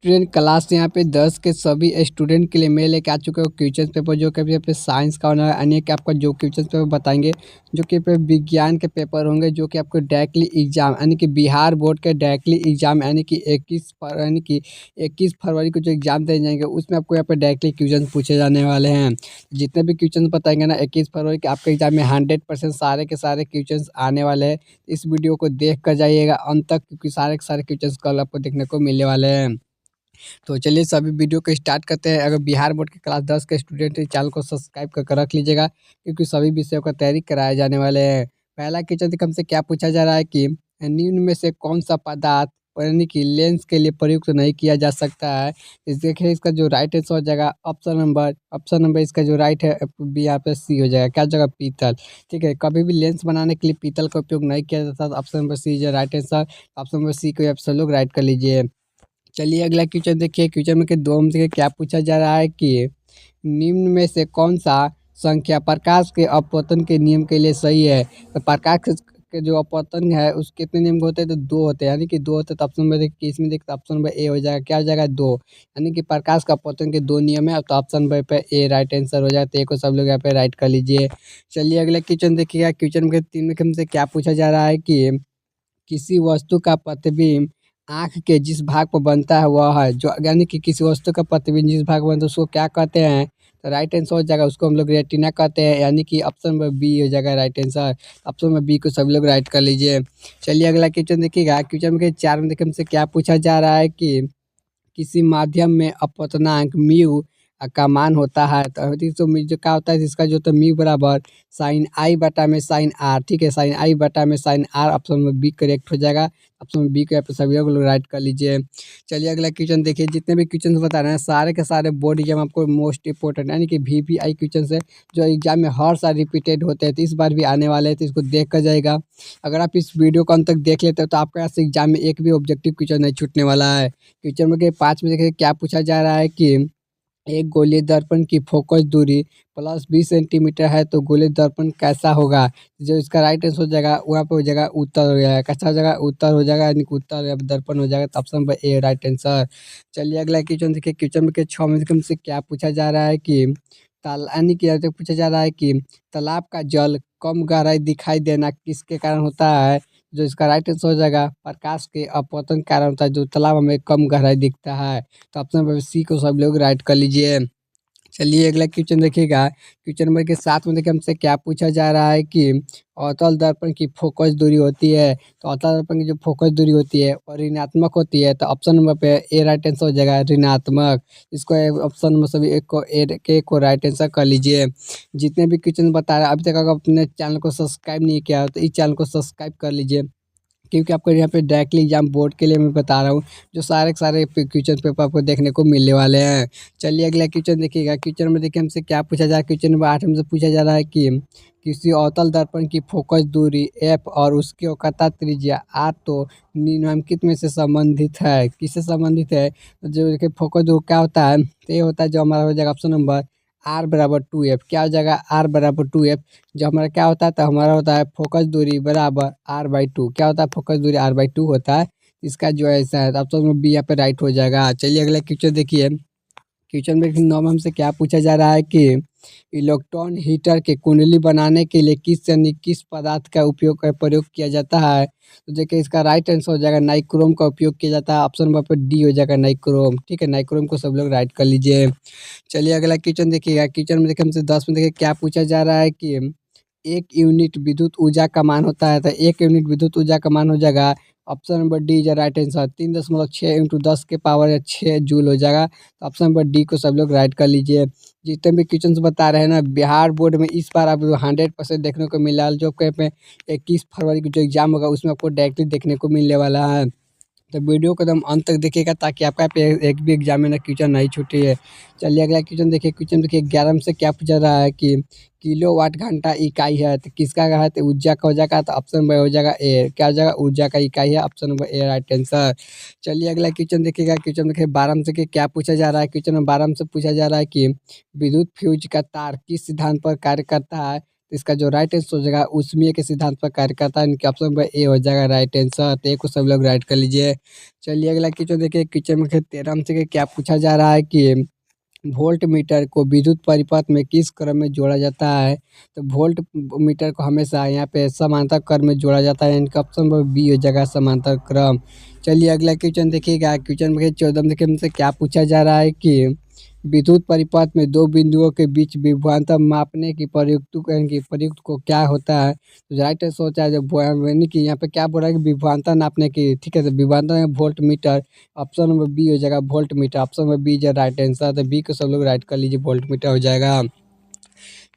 Student class यहाँ पे 10 के सभी स्टूडेंट के लिए मैं लेके आ चुके हो क्वेश्चन पेपर जो कि यहाँ पे साइंस का होना है। यानी कि आपका जो क्वेश्चन पेपर बताएंगे जो कि पे विज्ञान के पेपर होंगे जो कि आपको डायरेक्टली एग्जाम यानी कि बिहार बोर्ड के डायरेक्टली एग्जाम यानी कि 21 फरवरी को जो एग्जाम दे जाएंगे उसमें आपको यहाँ पे डायरेक्टली क्वेश्चन पूछे जाने वाले हैं। जितने भी क्वेश्चन बताएंगे ना 21 फरवरी के आपके एग्जाम में 100% सारे के सारे क्वेश्चन आने वाले हैं। इस वीडियो को देख कर जाइएगा अंत तक क्योंकि सारे के सारे क्वेश्चन कल आपको देखने को मिलने वाले हैं। तो चलिए सभी वीडियो को स्टार्ट करते हैं। अगर बिहार बोर्ड के क्लास 10 के स्टूडेंट हैं चैनल को सब्सक्राइब कर रख लीजिएगा क्योंकि सभी विषयों का तैयारी कराए जाने वाले हैं। पहला क्वेश्चन देखिए हमसे क्या पूछा जा रहा है कि निम्न में से कौन सा पदार्थ यानी कि लेंस के लिए प्रयुक्त नहीं किया जा सकता है। इस देखिए इसका जो राइट आंसर हो जाएगा ऑप्शन नंबर इसका जो राइट है बी यहाँ पे सी हो जाएगा। क्या जगह पीतल। ठीक है, कभी भी लेंस बनाने के लिए पीतल का उपयोग नहीं किया जाता। ऑप्शन नंबर सी जो right answer. Option number C को आप सब लोग राइट कर लीजिए। चलिए अगला क्वेश्चन देखिए। क्वेश्चन में के दो में से क्या पूछा जा रहा है कि निम्न में से कौन सा संख्या प्रकाश के अपवर्तन के नियम के लिए सही है। तो प्रकाश के जो अपवर्तन है उस कितने नियम के होते हैं तो दो होते हैं यानी कि दो होते हैं। तो ऑप्शन नंबर देखिए इसमें देखते ऑप्शन नंबर ए हो जाएगा। क्या हो जाएगा दो यानी कि प्रकाश का अपवर्तन के दो नियम है। तो ऑप्शन नंबर पे ए राइट आंसर हो जाए। तो ए को सब लोग यहाँ पे राइट कर लीजिए। चलिए अगला क्वेश्चन देखिएगा। क्वेश्चन के तीन में हमसे क्या पूछा जा रहा है कि किसी वस्तु का प्रतिबिंब आँख के जिस भाग पर बनता है वह है जो यानी कि किसी वस्तु का प्रतिबिंब जिस भाग पर बनता है उसको क्या कहते हैं। तो राइट आंसर हो जाएगा उसको हम लोग रेटिना कहते हैं यानी कि ऑप्शन नंबर बी हो जाएगा right answer. Option number B को सब लोग राइट कर लीजिए। चलिए अगला क्वेश्चन देखिएगा। क्वेश्चन के चार में देखिए हमसे क्या पूछा जा रहा है कि किसी माध्यम में अपवर्तनांक म्यू का मान होता है। तो म्यू जो क्या होता है इसका जो तो म्यू बराबर साइन आई बटा में साइन आर। ठीक है, साइन आई बटा में साइन आर। ऑप्शन में बी करेक्ट हो जाएगा। ऑप्शन में बी को यहाँ पे सभी लोग राइट कर लीजिए। चलिए अगला क्वेश्चन देखिए। जितने भी क्वेश्चन बता रहे हैं सारे के सारे बोर्ड एग्जाम आपको मोस्ट इंपॉर्टेंट यानी कि VPI क्वेश्चन है जो एग्जाम में हर साल रिपीटेड होते हैं। तो इस बार भी आने वाले हैं तो इसको देख कर जाएगा। अगर आप इस वीडियो को अंत तक देख लेते हो तो आपके यहाँ से एग्जाम में एक भी ऑब्जेक्टिव क्वेश्चन नहीं छूटने वाला है। क्वेश्चन में के 5 में देखिए क्या पूछा जा रहा है कि एक गोलीय दर्पण की फोकस दूरी +20 सेंटीमीटर है तो गोलीय दर्पण कैसा होगा। जो इसका राइट आंसर हो जाएगा वहाँ पे हो जाएगा उत्तर हो जाएगा। कैसा हो जाएगा उत्तर हो जाएगा यानी कि उत्तर या दर्पण हो जाएगा। तो option number A right answer. चलिए अगला क्वेश्चन देखिए। क्वेश्चन में के 6 में से क्या पूछा जा रहा है कि ताल यानी कि पूछा जा रहा है कि तालाब का जल कम गहराई दिखाई देना किसके कारण होता है। जो इसका राइट आंसर हो जाएगा प्रकाश के अपवर्तन के कारण होता है जो तालाब में कम गहराई दिखता है। तो ऑप्शन नंबर सी को सब लोग राइट कर लीजिए। चलिए अगला क्वेश्चन देखिएगा। क्वेश्चन नंबर के 7 में देखिए हमसे क्या पूछा जा रहा है कि अवतल दर्पण की फोकस दूरी होती है। तो अवतल दर्पण की जो फोकस दूरी होती है और ऋणात्मक होती है। तो ऑप्शन नंबर पे ए राइट आंसर हो जाएगा ऋणात्मक। इसको ऑप्शन नंबर सभी एक को ए के को राइट आंसर कर लीजिए। जितने भी क्वेश्चन बता रहे हैं अभी तक अगर अपने चैनल को सब्सक्राइब नहीं किया तो इस चैनल को सब्सक्राइब कर लीजिए क्योंकि आपको यहाँ पे डायरेक्टली एग्जाम बोर्ड के लिए मैं बता रहा हूँ जो सारे के सारे क्वेश्चन पेपर आपको देखने को मिलने वाले हैं। चलिए अगला क्वेश्चन देखिएगा। क्वेश्चन में देखिए हमसे क्या पूछा जा रहा है। क्वेश्चन नंबर 8 हमसे पूछा जा रहा है कि किसी अवतल दर्पण की फोकस दूरी f और उसकी औकात त्रिज्या r तो निम्नलिखित में से संबंधित है। किससे संबंधित है। तो जो देखिए फोकस दूरी क्या होता है तो ये होता है जो हमारा हो जाएगा ऑप्शन नंबर r बराबर 2f। क्या हो जाएगा r बराबर 2f। जो हमारा क्या होता है तो हमारा होता है फोकस दूरी बराबर r/2। क्या होता है फोकस दूरी r/2 होता है। इसका जो ऐसा है ऑप्शन में बी यहाँ पे राइट हो जाएगा। चलिए अगला क्वेश्चन देखिए। क्वेश्चन में 9 में हमसे क्या पूछा जा रहा है कि इलेक्ट्रॉन हीटर के कुंडली बनाने के लिए किस पदार्थ का प्रयोग किया जाता है। तो देखिए इसका राइट आंसर हो जाएगा नाइक्रोम का उपयोग किया जाता है। ऑप्शन नंबर पर डी हो जाएगा नाइक्रोम। ठीक है, नाइक्रोम को सब लोग राइट कर लीजिए। चलिए अगला क्वेश्चन देखिएगा। क्वेश्चन में देखिए हमसे 10 में देखिए क्या पूछा जा रहा है कि 1 यूनिट विद्युत ऊर्जा का मान होता है। तो 1 यूनिट विद्युत ऊर्जा का मान हो जाएगा option number D is right answer 3.6 × 10 के पावर 6 जूल हो जाएगा। तो ऑप्शन नंबर डी को सब लोग राइट कर लीजिए। जितने भी क्वेश्चन बता रहे हैं ना बिहार बोर्ड में इस बार आपको 100% देखने को मिला है। जो कहीं पे 21 फरवरी को जो एग्जाम होगा उसमें आपको डायरेक्टली देखने को मिलने वाला है। तो वीडियो को एकदम अंत तक देखिएगा ताकि आपका पे एक भी एग्जाम में ना क्वेश्चन नहीं छूटे है। चलिए अगला क्वेश्चन देखिए। क्वेश्चन देखिए 11 से क्या पूछा रहा है कि किलोवाट घंटा इकाई है तो किसका है तो ऊर्जा का हो जाएगा। तो ऑप्शन नंबर हो जाएगा ए। क्या हो जाएगा ऊर्जा का इकाई है। Option number A right answer. चलिए अगला क्वेश्चन देखिएगा। क्वेश्चन देखिए 12 में से कि क्या पूछा जा रहा है। क्वेश्चन नंबर 12 में से पूछा जा रहा है कि विद्युत फ्यूज का तार किस सिद्धांत पर कार्य करता है। तो इसका जो राइट आंसर हो जाएगा ऊष्मीय के सिद्धांत पर कार्य करता है, इनके ऑप्शन नंबर ए हो जाएगा राइट आंसर। तो ए को सब लोग राइट कर लीजिए। चलिए अगला क्वेश्चन देखिए, क्वेश्चन में 13 से क्या पूछा जा रहा है कि वोल्ट मीटर को विद्युत परिपथ में किस क्रम में जोड़ा जाता है। तो वोल्ट मीटर को हमेशा यहाँ पे समांतर क्रम में जोड़ा जाता है, इनका ऑप्शन नंबर बी हो जाएगा समांतर क्रम। चलिए अगला क्वेश्चन देखिएगा, क्वेश्चन में 14 देखिए हमसे क्या पूछा जा रहा है कि विद्युत परिपथ में दो बिंदुओं के बीच विभवांतर मापने की प्रयुक्त को क्या होता है। तो राइट आंसर होता है जब यानी कि यहाँ पे क्या बोल रहा है कि विभवांतर नापने की, ठीक है, तो विभवांतर voltmeter, option number B हो जाएगा voltmeter, option number B जो राइट आंसर। तो बी को सब लोग राइट कर लीजिए, वोल्ट मीटर हो जाएगा।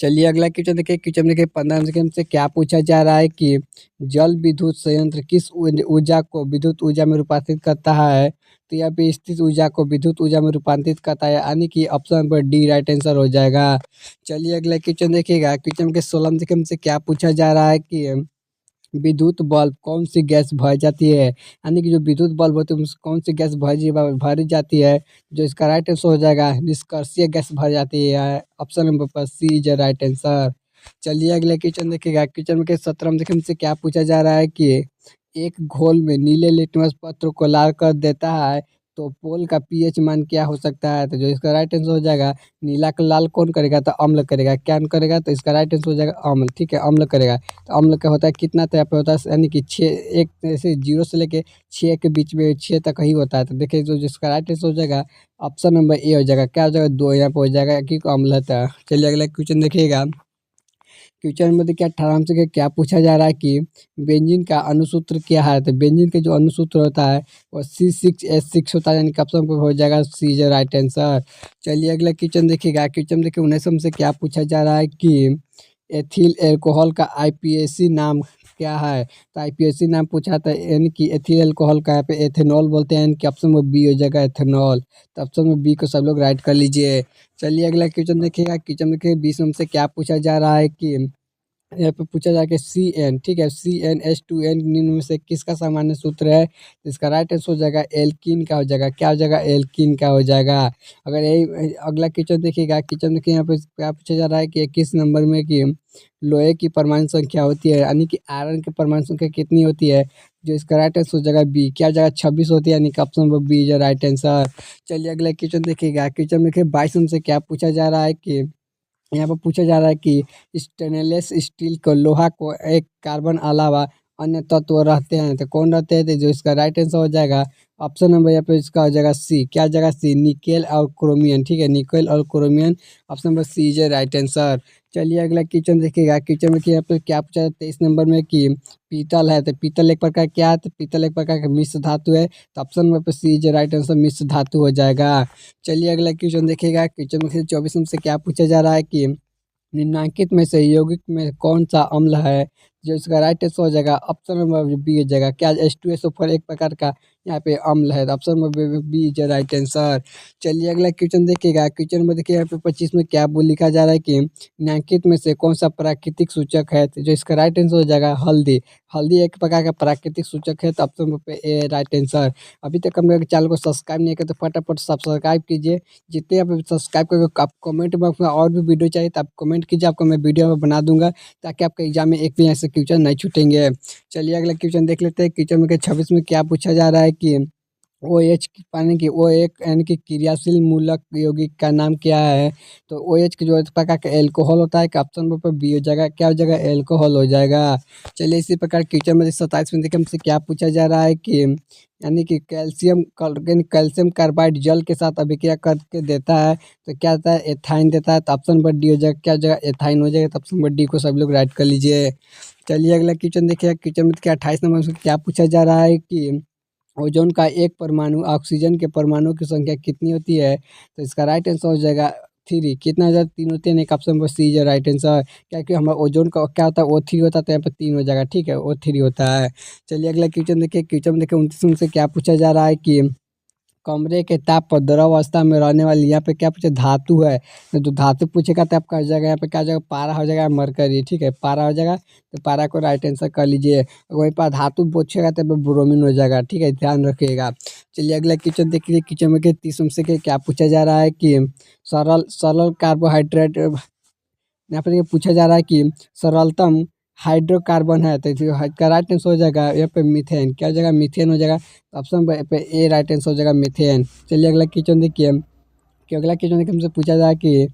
चलिए अगला क्वेश्चन देखिए, क्वेश्चन देखिए 15 सेकंड से क्या पूछा जा रहा है कि जल विद्युत संयंत्र किस ऊर्जा को विद्युत ऊर्जा में रूपांतरित करता है। तो यहाँ पे स्थित ऊर्जा को विद्युत ऊर्जा में रूपांतरित करता है, यानी कि option number D right answer हो जाएगा। चलिए अगला क्वेश्चन देखिएगा, क्वेश्चन के 16 सेकंड से क्या पूछा जा रहा है कि विद्युत बल्ब कौन सी गैस भर जाती है, यानी कि जो विद्युत बल्ब होती है उसमें कौन सी गैस भरी जाती है। जो इसका राइट आंसर हो जाएगा निष्कर्षीय गैस भर जाती है, ऑप्शन नंबर पर सी इज राइट आंसर। चलिए अगले क्वेश्चन देखिएगा, क्वेश्चन में 17 देखिए हमसे क्या पूछा जा रहा है कि एक घोल में नीले लिटमस पत्र को लाल कर देता है, तो पोल का पीएच मान क्या हो सकता है। तो जो इसका राइट आंसर हो जाएगा, नीला का लाल कौन करेगा, तो अम्ल करेगा, क्या करेगा, तो इसका राइट आंसर हो जाएगा अम्ल, ठीक है, अम्ल करेगा। तो अम्ल का होता है कितना, तो यहाँ पे होता है यानी कि 6, एक ऐसे 0 से लेके 6 के बीच में 6 तक ही होता है। तो देखिए जो जिसका राइट आंसर हो जाएगा ऑप्शन नंबर ए हो जाएगा, क्या हो जाएगा 2 यहाँ पे हो जाएगा क्योंकि अम्ल था। चलिए अगला क्वेश्चन देखिएगा, क्वेश्चन में देखिए 18 से क्या पूछा जा रहा है कि बेंजीन का अणुसूत्र क्या है। तो बेंजीन के जो अणुसूत्र होता है वो C6H6 होता है, यानी कि ऑप्शन पर हो जाएगा सी इज राइट आंसर। चलिए अगला क्वेश्चन देखिएगा, क्वेश्चन देखिए 19 से क्या पूछा जा रहा है कि एथिल अल्कोहल का आईपीएसी नाम क्या है। तो आईपीएसी नाम पूछा था, यानी कि एथिल अल्कोहल का यहाँ पे एथेनॉल बोलते हैं, इनके ऑप्शन में बी हो जाएगा एथेनॉल। तो ऑप्शन में बी को सब लोग राइट कर लीजिए। चलिए अगला क्वेश्चन देखिएगा, क्वेश्चन देखिए 20 से क्या पूछा जा रहा है कि यहाँ पे पूछा जाए कि सी एन, ठीक है, CnH2n निम्न में से किसका सामान्य सूत्र है। तो इसका राइट आंसर हो जाएगा एल्कीन का हो जाएगा, क्या हो जाएगा एल्कीन का हो जाएगा। अगर यही अगला क्वेश्चन देखिएगा, क्वेश्चन देखिए यहाँ पे क्या पूछा जा रहा है कि 21 नंबर में कि लोहे की परमाणु संख्या होती है, यानी कि आयरन की परमाणु संख्या कितनी होती है। जो इसका राइट आंसर हो जाएगा बी, क्या हो जाएगा 26 होती है, यानी कि ऑप्शन नंबर बी जो राइट आंसर। चलिए अगला क्वेश्चन देखिएगा, क्वेश्चन देखिए 22 से क्या पूछा जा रहा है कि यहाँ पर पूछा जा रहा है कि स्टेनलेस स्टील को लोहा को एक कार्बन अलावा अन्य तत्व रहते हैं, तो कौन रहते हैं। तो जो इसका राइट आंसर हो जाएगा ऑप्शन नंबर यहाँ पे इसका हो जाएगा सी, क्या हो जाएगा सी, निकेल और क्रोमियम, ठीक है, निकेल और chromium, option number C is right answer. चलिए अगला क्वेश्चन देखिएगा, क्वेश्चन में कि यहाँ पे क्या पूछा है 23 नंबर में कि पीतल है। तो पीतल एक प्रकार क्या है, तो पीतल एक प्रकार का मिश्र धातु है, तो ऑप्शन नंबर पे सी इज राइट आंसर, मिश्र धातु हो जाएगा। चलिए अगला क्वेश्चन देखिएगा, क्वेश्चन में 24 से क्या पूछा जा रहा है कि निम्नलिखित में से यौगिक में कौन सा अम्ल है। जो इसका राइट आंसर हो जाएगा ऑप्शन नंबर बी हो जाएगा, क्या H2SO4 एक प्रकार का यहाँ पे अम्ल है, तो option number B is right answer. चलिए अगला क्वेश्चन देखिएगा, क्वेश्चन में देखिए यहाँ पे 25 में क्या बोल लिखा जा रहा है कि निम्नलिखित में से कौन सा प्राकृतिक सूचक है। तो जो इसका राइट आंसर हो जाएगा हल्दी, हल्दी एक प्रकार का प्राकृतिक सूचक है, तो ऑप्शन नंबर पे ए राइट आंसर। अभी तक हम लोग चैनल को सब्सक्राइब नहीं किया तो फटाफट सब्सक्राइब कीजिए, जितने आप सब्सक्राइब करके आप कमेंट बॉक्स में और भी वीडियो चाहिए तो आप कमेंट कीजिए, आपको मैं वीडियो में बना दूंगा, ताकि आपके एग्जाम में एक भी ऐसे क्वेश्चन नहीं छूटेंगे। चलिए अगला क्वेश्चन देख लेते हैं, क्वेश्चन में 26 में क्या पूछा जा रहा है कि OH पानी की ओ एक यानी कि क्रियाशील मूलक यौगिक का नाम क्या है। तो OH की जो इस प्रकार का एल्कोहल होता है, ऑप्शन नंबर पर बी हो जाएगा, क्या हो जाएगा एल्कोहल हो जाएगा। चलिए इसी प्रकार क्वेश्चन में 27 में देखिए हमसे क्या पूछा जा रहा है कि यानी कि कैल्शियम कार्बाइड जल के साथ अभिक्रिया करके देता है, तो क्या देता है एथाइन देता है, तो ऑप्शन नंबर डी हो जाएगा, क्या हो जाएगा एथाइन हो जाएगा, तो ऑप्शन नंबर डी को सब लोग राइट कर लीजिए। चलिए अगला क्वेश्चन देखिए, क्वेश्चन में क्या 28 नंबर में क्या पूछा जा रहा है कि ओजोन का एक परमाणु ऑक्सीजन के परमाणु की संख्या कितनी होती है। तो इसका राइट आंसर हो जाएगा 3, कितना हो जाएगा 3 होती है, नहीं option number C is right answer. क्या कि हमारा ओजोन का क्या होता है O3 होता है, तो यहाँ पे 3 हो जाएगा, ठीक है, O3 होता है। चलिए अगला क्वेश्चन देखिए, क्वेश्चन देखिए 29 से क्या पूछा जा रहा है कि कमरे के ताप पर द्रव अवस्था में रहने वाली, यहाँ पे क्या पूछे धातु है। तो धातु पूछेगा तो आपका हो जाएगा यहाँ पे क्या हो जाएगा पारा हो जाएगा मरकरी, ठीक है, पारा हो जाएगा, तो पारा को राइट आंसर कर लीजिए। वहीं पर धातु पूछेगा तो ब्रोमीन हो जाएगा, ठीक है, ध्यान रखिएगा। चलिए अगला क्वेश्चन देखिए, क्वेश्चन में 30 से क्या पूछा जा रहा है कि सरल सरल कार्बोहाइड्रेट यहाँ पर ये पूछा जा रहा है कि सरलतम हाइड्रोकार्बन है, तो इसका राइट आंसर हो जाएगा यहाँ पे मीथेन। क्या हो जाएगा? मीथेन हो जाएगा। तो ऑप्शन पे ए राइट आंसर हो जाएगा मीथेन। चलिए अगला क्वेश्चन देखिए कि अगला क्वेश्चन देखिए हमसे पूछा जाए कि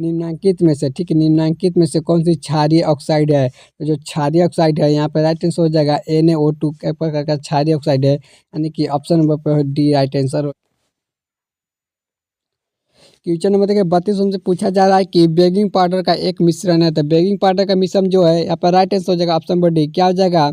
निम्नलिखित में से, ठीक है, निम्नलिखित में से कौन सी क्षारीय ऑक्साइड है? तो जो क्षारीय ऑक्साइड है यहाँ पे राइट आंसर हो जाएगा NaO2 के प्रकार का क्षारीय ऑक्साइड है, यानी कि ऑप्शन नंबर पे D right answer. Question number देखिए 32 उनसे पूछा जा रहा है कि बेकिंग पाउडर का एक मिश्रण है, तो बेकिंग पाउडर का मिश्रण जो है यहाँ पर राइट आंसर हो जाएगा ऑप्शन नंबर डी। क्या हो जाएगा?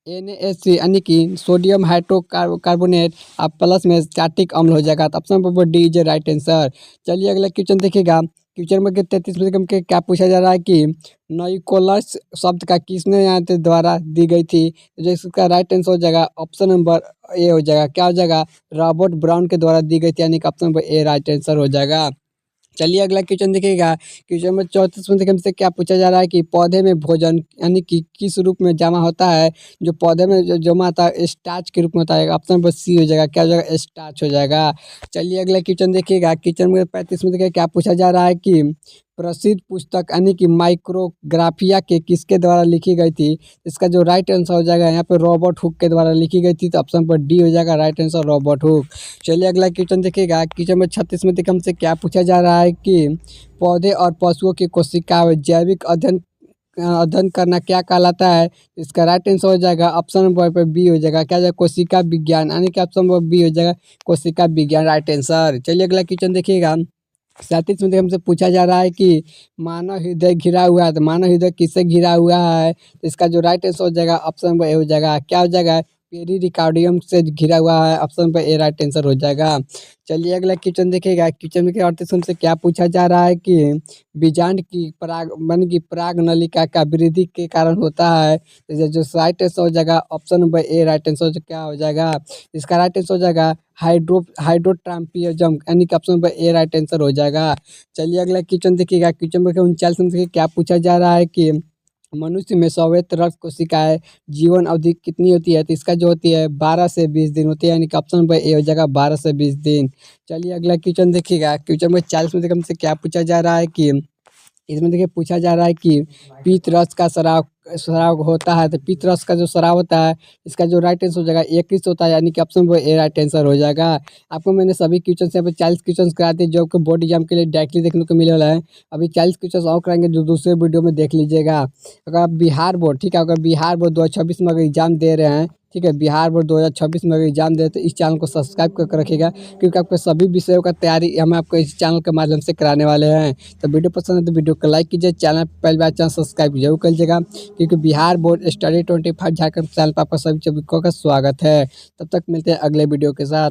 NaHC यानी कि सोडियम हाइड्रोकार्बोनेट आप प्लस में स्टैटिक अम्ल हो जाएगा, तो option number D is right answer. चलिए अगला क्वेश्चन देखिएगा। क्वेश्चन नंबर 33 में के क्या पूछा जा रहा है कि नाइकोलस शब्द का किसने यहाँ पे द्वारा दी गई थी? तो जो इसका राइट आंसर हो जाएगा ऑप्शन नंबर ए हो जाएगा। क्या हो जाएगा? रॉबर्ट ब्राउन के द्वारा दी गई थी, यानी कि option number A right answer हो जाएगा। चलिए अगला क्वेश्चन देखिएगा। क्वेश्चन नंबर 34 में देखिए हमसे क्या पूछा जा रहा है कि पौधे में भोजन यानी कि किस रूप में जमा होता है? जो पौधे में जो जमा होता है स्टार्च के रूप में होता है, ऑप्शन नंबर सी हो जाएगा। क्या हो जाएगा? स्टार्च हो जाएगा। चलिए अगला क्वेश्चन देखिएगा। क्वेश्चन नंबर 35 में देखिए क्या पूछा जा रहा है कि प्रसिद्ध पुस्तक यानी कि माइक्रोग्राफिया के किसके द्वारा लिखी गई थी? इसका जो राइट आंसर हो जाएगा यहाँ पे रॉबर्ट हुक के द्वारा लिखी गई थी, तो ऑप्शन पर डी हो जाएगा राइट आंसर रॉबर्ट हुक। चलिए अगला क्वेश्चन देखिएगा। क्वेश्चन नंबर 36 में देखिए हमसे क्या पूछा जा रहा है कि पौधे और पशुओं की कोशिका जैविक अध्ययन अध्ययन करना क्या कहलाता है? इसका राइट आंसर हो जाएगा ऑप्शन नंबर पे बी हो जाएगा। क्या हो जाएगा? कोशिका विज्ञान, यानी कि ऑप्शन नंबर बी हो जाएगा कोशिका विज्ञान राइट आंसर। चलिए अगला क्वेश्चन देखिएगा। 37 में हमसे पूछा जा रहा है कि मानव हृदय घिरा हुआ है, तो मानव हृदय किससे घिरा हुआ है? तो इसका जो राइट आंसर हो जाएगा ऑप्शन नंबर ए हो जाएगा। क्या हो जाएगा? पेरिकार्डियम से घिरा हुआ है, ऑप्शन पर ए राइट आंसर हो जाएगा। चलिए अगला क्वेश्चन देखिएगा। क्वेश्चन में 38 हमसे क्या पूछा जा रहा है कि बीजांड की पराग मन की पराग नलिका का वृद्धि के कारण होता है? तो जो राइट आंसर हो जाएगा option number A right answer क्या हो जाएगा? इसका राइट आंसर हो जाएगा हाइड्रोट्राम्पिज्म, यानी कि option number A right answer हो जाएगा। चलिए अगला क्वेश्चन देखिएगा। क्वेश्चन नंबर 39 में क्या पूछा जा रहा है कि मनुष्य में स्वायत्त रक्त कोशिकाएं जीवन अवधि कितनी होती है? तो इसका जो होती है 12 से 20 दिन होती है, यानी कि ऑप्शन नंबर ए हो जाएगा 12 से 20 दिन। चलिए अगला क्वेश्चन देखिएगा। क्वेश्चन नंबर 40 में हमसे क्या पूछा जा रहा है कि इसमें देखिए पूछा जा रहा है कि पीत रस का शराब शराब होता है, तो पीत रस का जो शराब होता है इसका जो राइट आंसर हो जाएगा 21 होता है, यानी कि option number A right answer हो जाएगा। आपको मैंने सभी क्वेश्चन यहाँ पे 40 क्वेश्चन करा दिए जो आपको बोर्ड एग्जाम के लिए डायरेक्टली देखने को मिले वाला है। अभी 40 क्वेश्चन और कराएंगे जो दूसरे वीडियो में देख लीजिएगा। अगर आप बिहार बोर्ड, ठीक है, अगर बिहार बोर्ड 2026 में अगर एग्जाम दे रहे हैं, ठीक है, बिहार बोर्ड 2026 में अगर एग्जाम दे तो इस चैनल को सब्सक्राइब करके रखिएगा, क्योंकि आपके सभी विषयों का तैयारी हम आपको इस चैनल के माध्यम से कराने वाले हैं। तो वीडियो पसंद है तो वीडियो को लाइक कीजिए, चैनल पहली बार चैनल सब्सक्राइब जरूर कीजिएगा, क्योंकि Bihar board study 25 Jharkhand channel पर आपका सभी का स्वागत है। तब तक मिलते हैं अगले वीडियो के साथ।